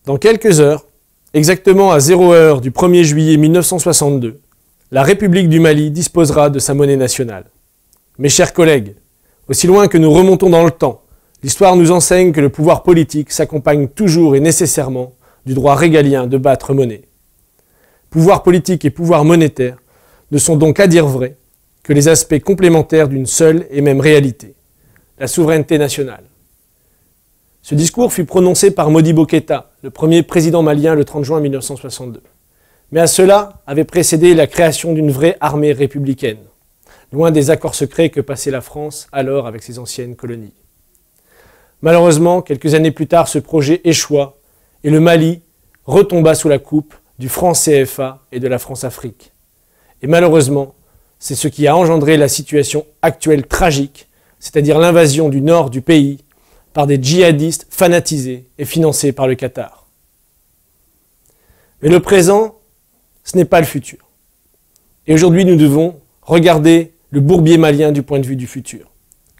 Dans quelques heures, exactement à 0 heure du 1er juillet 1962, la République du Mali disposera de sa monnaie nationale. Mes chers collègues, aussi loin que nous remontons dans le temps, l'histoire nous enseigne que le pouvoir politique s'accompagne toujours et nécessairement du droit régalien de battre monnaie. Pouvoir politique et pouvoir monétaire ne sont donc à dire vrai que les aspects complémentaires d'une seule et même réalité, la souveraineté nationale. Ce discours fut prononcé par Modibo Keïta, le premier président malien le 30 juin 1962. Mais à cela avait précédé la création d'une vraie armée républicaine, loin des accords secrets que passait la France alors avec ses anciennes colonies. Malheureusement, quelques années plus tard, ce projet échoua et le Mali retomba sous la coupe du franc CFA et de la France-Afrique. Et malheureusement, c'est ce qui a engendré la situation actuelle tragique, c'est-à-dire l'invasion du nord du pays par des djihadistes fanatisés et financés par le Qatar. Mais le présent, ce n'est pas le futur. Et aujourd'hui, nous devons regarder le bourbier malien du point de vue du futur.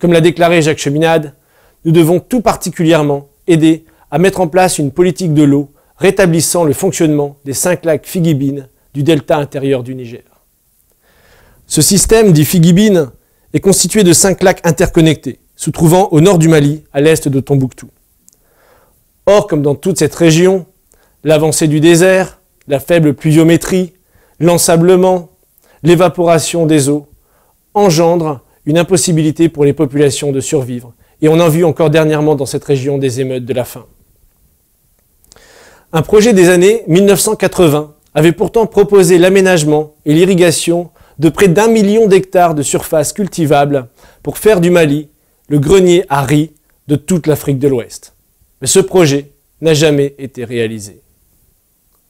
Comme l'a déclaré Jacques Cheminade, nous devons tout particulièrement aider à mettre en place une politique de l'eau rétablissant le fonctionnement des 5 lacs Figibine du delta intérieur du Niger. Ce système, dit Figibine, est constitué de 5 lacs interconnectés, se trouvant au nord du Mali, à l'est de Tombouctou. Or, comme dans toute cette région, l'avancée du désert, la faible pluviométrie, l'ensablement, l'évaporation des eaux engendrent une impossibilité pour les populations de survivre. Et on a vu encore dernièrement dans cette région des émeutes de la faim. Un projet des années 1980 avait pourtant proposé l'aménagement et l'irrigation de près d'1 million d'hectares de surface cultivable pour faire du Mali le grenier à riz de toute l'Afrique de l'Ouest. Mais ce projet n'a jamais été réalisé.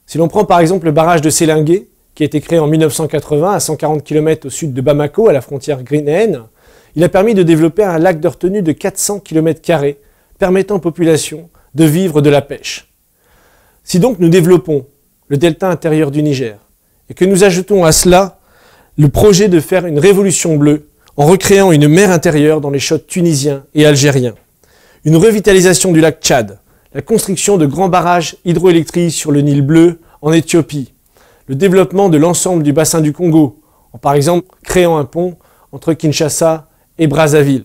Si l'on prend par exemple le barrage de Sélingué, qui a été créé en 1980 à 140 km au sud de Bamako, à la frontière guinéenne, il a permis de développer un lac de retenue de 400 km², permettant aux populations de vivre de la pêche. Si donc nous développons le delta intérieur du Niger, et que nous ajoutons à cela le projet de faire une révolution bleue, en recréant une mer intérieure dans les chôtes tunisiens et algériens, une revitalisation du lac Tchad, la construction de grands barrages hydroélectriques sur le Nil bleu en Éthiopie, le développement de l'ensemble du bassin du Congo, en par exemple créant un pont entre Kinshasa et Brazzaville.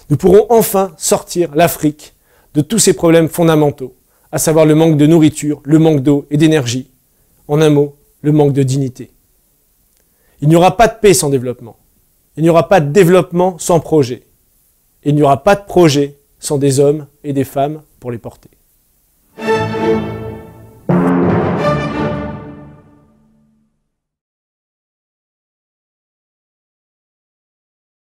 Nous pourrons enfin sortir l'Afrique de tous ces problèmes fondamentaux, à savoir le manque de nourriture, le manque d'eau et d'énergie. En un mot, le manque de dignité. Il n'y aura pas de paix sans développement. Il n'y aura pas de développement sans projet. Et il n'y aura pas de projet sans des hommes et des femmes pour les porter.